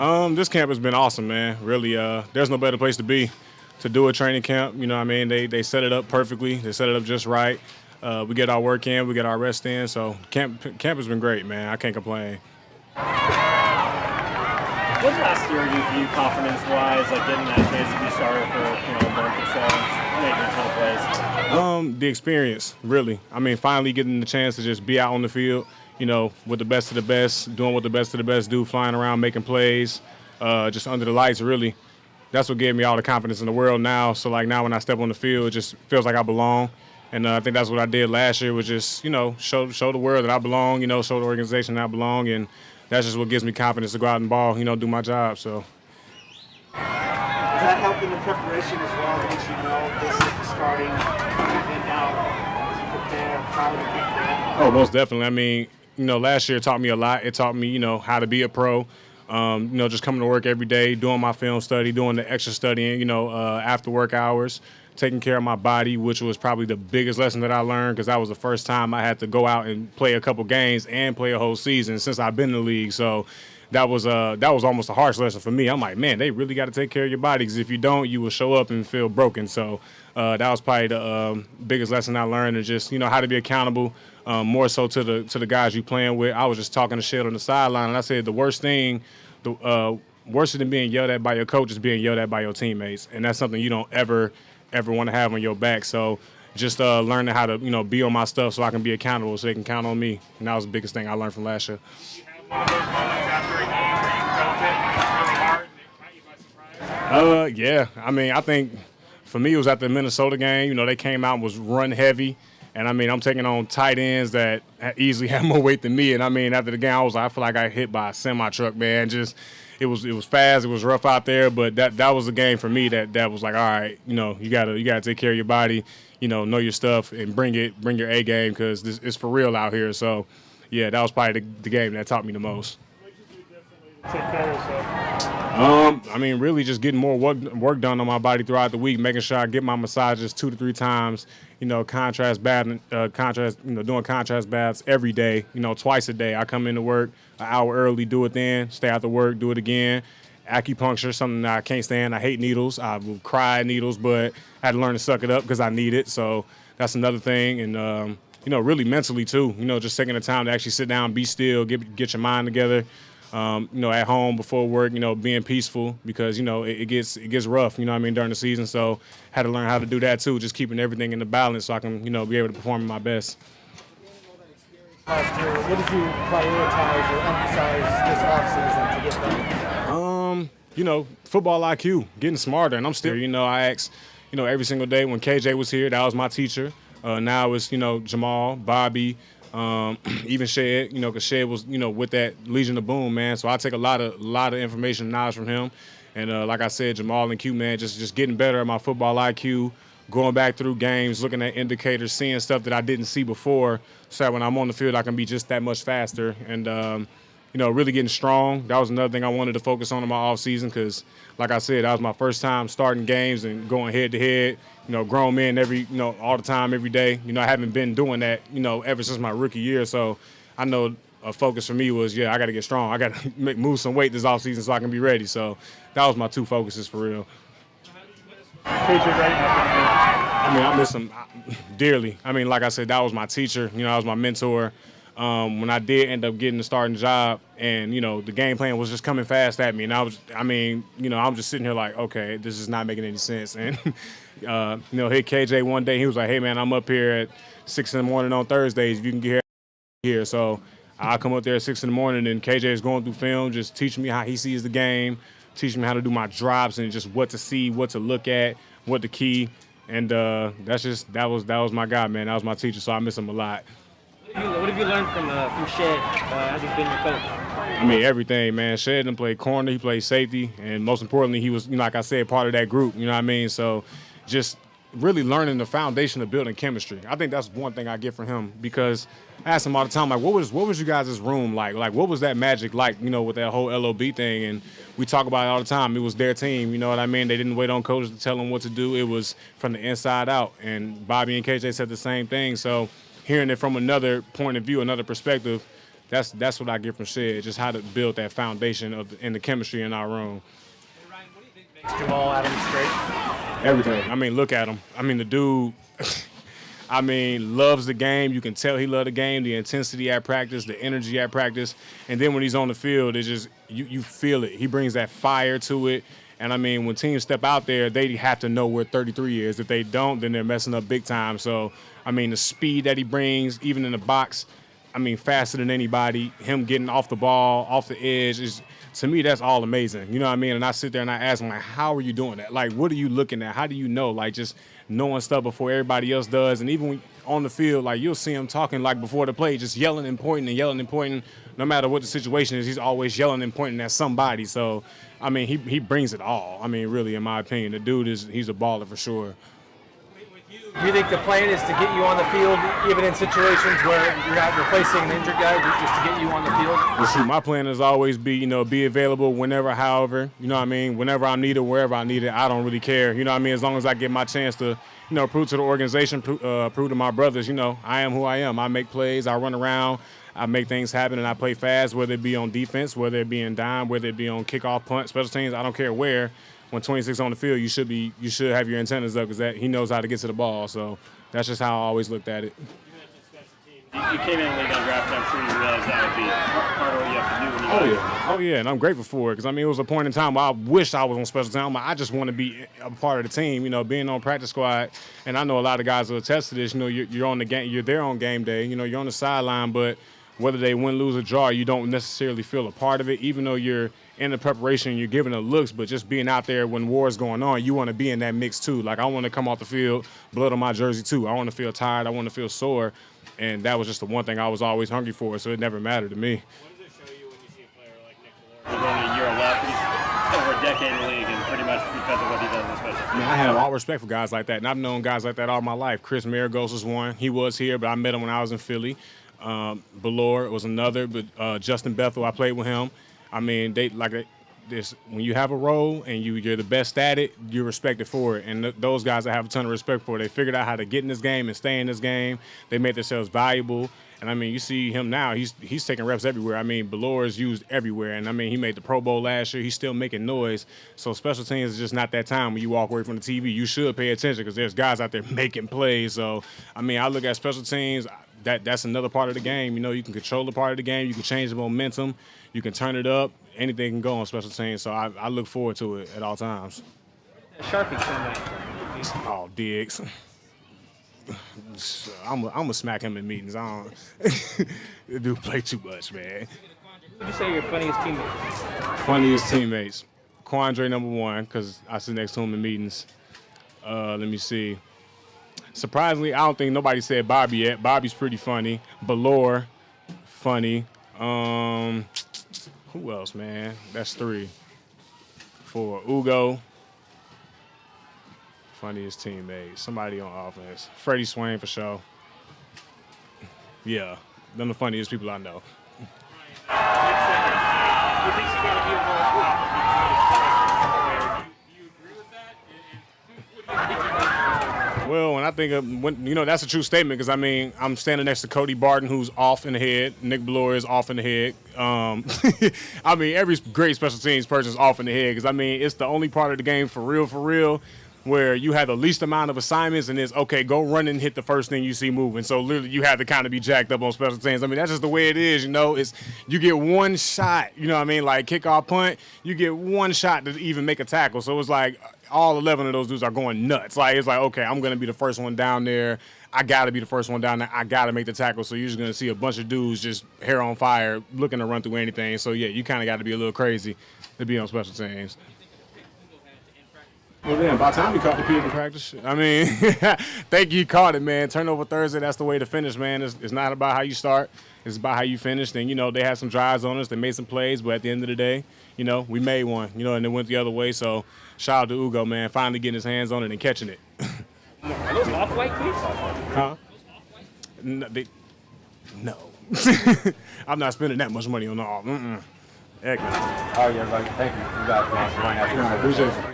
This camp has been awesome, man. Really, there's no better place to be to do a training camp. You know what I mean? They set it up perfectly. They set it up just right. We get our work in, we get our rest in. So camp has been great, man. I can't complain. What did last year do for you, confidence-wise, like getting that chance to be starter for a month or so, making a ton of plays? The experience, really. I mean, finally getting the chance to just be out on the field, with the best of the best, doing what the best of the best do, flying around, making plays, just under the lights, really. That's what gave me all the confidence in the world now. So, like, now when I step on the field, it just feels like I belong. And I think that's what I did last year was just, show the world that I belong, show the organization that I belong. And that's just what gives me confidence to go out and ball, do my job. So. Does that help in the preparation as well? Once you know this is the starting, and now as you prepare, how to prepare? Oh, most definitely. I mean, last year taught me a lot. It taught me, how to be a pro. Just coming to work every day, doing my film study, doing the extra studying, after work hours, taking care of my body, which was probably the biggest lesson that I learned because that was the first time I had to go out and play a couple games and play a whole season since I've been in the league. So that was almost a harsh lesson for me. I'm like, man, they really got to take care of your body because if you don't, you will show up and feel broken. So that was probably the biggest lesson I learned, and just how to be accountable, more so to the guys you playing with. I was just talking to shit on the sideline, and I said the worst thing, worse than being yelled at by your coach is being yelled at by your teammates, and that's something you don't ever want to have on your back. So just learning how to be on my stuff so I can be accountable, so they can count on me, and that was the biggest thing I learned from last year. One of those moments after a game where you felt it and it was really hard and it caught you by surprise? Yeah. I mean, I think for me it was at the Minnesota game. They came out and was run heavy. And, I mean, I'm taking on tight ends that easily have more weight than me. And, I mean, after the game, I feel like I got hit by a semi-truck, man. Just it was fast. It was rough out there. But that was a game for me that was like, all right, you gotta take care of your body, know your stuff, and bring your A game because it's for real out here. So, yeah, that was probably the game that taught me the most. What did you do differently to take care of yourself? I mean, really just getting more work done on my body throughout the week, making sure I get my massages 2 to 3 times, contrast bath, doing contrast baths every day, twice a day. I come into work an hour early, do it then, stay after work, do it again. Acupuncture, something that I can't stand. I hate needles. I will cry at needles, but I had to learn to suck it up because I need it. So that's another thing. And, really mentally too, just taking the time to actually sit down, be still, get your mind together. At home before work, being peaceful because, it gets rough, during the season. So had to learn how to do that too, just keeping everything in the balance so I can, be able to perform at my best. Last year, what did you prioritize or emphasize this offseason to get better? Football IQ, getting smarter. And I'm still, I ask, every single day when KJ was here, that was my teacher. Now it's, Jamal, Bobby, even Shed, because Shed was, with that Legion of Boom, man. So I take a lot of information and knowledge from him. And like I said, Jamal and Q, man, just getting better at my football IQ, going back through games, looking at indicators, seeing stuff that I didn't see before, so that when I'm on the field, I can be just that much faster. And, really getting strong. That was another thing I wanted to focus on in my offseason because, like I said, that was my first time starting games and going head-to-head, grown men all the time, every day. I haven't been doing that, ever since my rookie year. So I know a focus for me was, I got to get strong. I got to move some weight this offseason so I can be ready. So that was my 2 focuses for real. KJ Wright, I mean, I miss him dearly. I mean, like I said, that was my teacher. That was my mentor. When I did end up getting the starting job and, the game plan was just coming fast at me. And I'm just sitting here like, okay, this is not making any sense. And, hit KJ one day. He was like, hey, man, I'm up here at 6 in the morning on Thursdays. If you can get here. So I come up there at 6 in the morning and KJ is going through film, just teaching me how he sees the game, teaching me how to do my drops and just what to see, what to look at, what to key. And that was my guy, man. That was my teacher. So I miss him a lot. What have you learned from Shed as he's been your coach? I mean, everything, man. Shed didn't play corner. He played safety. And most importantly, he was, like I said, part of that group. You know what I mean? So just really learning the foundation of building chemistry. I think that's one thing I get from him because I ask him all the time, like, what was you guys' room like? Like, what was that magic like, with that whole LOB thing? And we talk about it all the time. It was their team, you know what I mean? They didn't wait on coaches to tell them what to do. It was from the inside out. And Bobby and KJ said the same thing. So hearing it from another point of view, another perspective, that's what I get from Shed, just how to build that foundation and the chemistry in our room. Jamal Adams great. Everything. I mean, look at him. I mean, the dude, I mean, loves the game. You can tell he loves the game, the intensity at practice, the energy at practice. And then when he's on the field, it's just, you feel it. He brings that fire to it. And, I mean, when teams step out there, they have to know where 33 is. If they don't, then they're messing up big time. So, I mean, the speed that he brings, even in the box, I mean, faster than anybody, him getting off the ball, off the edge, is, to me, that's all amazing. You know what I mean? And I sit there and I ask him, like, how are you doing that? Like, what are you looking at? How do you know? Like, just knowing stuff before everybody else does. And even when on the field, like, you'll see him talking, like, before the play, just yelling and pointing and yelling and pointing. No matter what the situation is, he's always yelling and pointing at somebody. So, I mean, he brings it all. I mean, really, in my opinion, the dude he's a baller for sure. Do you think the plan is to get you on the field, even in situations where you're not replacing an injured guy, just to get you on the field? Well, shoot, my plan is always be available whenever, however, you know what I mean, whenever I'm needed, wherever I need it. I don't really care, you know what I mean, as long as I get my chance to, prove to the organization, prove to my brothers, I am who I am. I make plays, I run around, I make things happen, and I play fast, whether it be on defense, whether it be in dime, whether it be on kickoff, punt, special teams, I don't care where. When 26 on the field, you should have your antennas up because he knows how to get to the ball. So that's just how I always looked at it. You came in the league undrafted. I'm sure you realize that would be part of what you have to do when you Oh yeah, and I'm grateful for it because I mean it was a point in time where I wish I was on special teams. I just want to be a part of the team. Being on practice squad, and I know a lot of guys will attest to this. You're on the game, you're there on game day. You're on the sideline, but whether they win, lose, or draw, you don't necessarily feel a part of it, even though you're in the preparation, you're giving the looks, but just being out there when war is going on, you want to be in that mix too. Like, I want to come off the field, blood on my jersey too. I want to feel tired. I want to feel sore. And that was just the one thing I was always hungry for, so it never mattered to me. What does it show you when you see a player like Nick Delore? He's only a year left. He's over a decade in the league, and pretty much because of what he does in special teams. I have all respect for guys like that, and I've known guys like that all my life. Chris Maragos was one. He was here, but I met him when I was in Philly. Belore was another, but Justin Bethel, I played with him. I mean, this, when you have a role and you're the best at it, you're respected for it. And those guys I have a ton of respect for. They figured out how to get in this game and stay in this game. They made themselves valuable. And, I mean, you see him now. He's taking reps everywhere. I mean, Belore is used everywhere. And, I mean, he made the Pro Bowl last year. He's still making noise. So special teams is just not that time when you walk away from the TV. You should pay attention because there's guys out there making plays. So, I mean, I look at special teams. That's another part of the game. You can control the part of the game. You can change the momentum. You can turn it up. Anything can go on special teams. So I look forward to it at all times. Sharpie tonight. Oh, Diggs. I'm gonna smack him in meetings. The dude play too much, man. Who would you say are your funniest teammates? Funniest teammates. Quandre number one, because I sit next to him in meetings. Let me see. Surprisingly, I don't think nobody said Bobby yet. Bobby's pretty funny. Belore, funny. Who else, man? That's 3. 4. Ugo. Funniest teammate. Somebody on offense. Freddie Swain for sure. Yeah, them the funniest people I know. You think you got to be a more player? Do you agree with that? What do you think? Well, when I think of that's a true statement because I mean I'm standing next to Cody Barton who's off in the head. Nick Belore is off in the head. I mean every great special teams person is off in the head because I mean it's the only part of the game for real, where you have the least amount of assignments and it's okay, go run and hit the first thing you see moving. So literally you have to kind of be jacked up on special teams. I mean that's just the way it is. It's you get one shot. You know what I mean? Like kickoff, punt, you get one shot to even make a tackle. So it's like all 11 of those dudes are going nuts. Like it's like okay, I'm gonna be the first one down there. I gotta be the first one down there. I gotta make the tackle. So you're just gonna see a bunch of dudes just hair on fire, looking to run through anything. So yeah, you kind of got to be a little crazy to be on special teams. Well, then, by the time he caught the pig in practice, I mean, thank you, caught it, man. Turnover Thursday, that's the way to finish, man. It's not about how you start. It's about how you finish. And, they had some drives on us. They made some plays, but at the end of the day, we made one, and it went the other way. So, shout out to Ugo, man, finally getting his hands on it and catching it. Are those off-white cleats? Huh? No. I'm not spending that much money on all. Heck no. All right, everybody. Thank you. You guys, man. Appreciate you.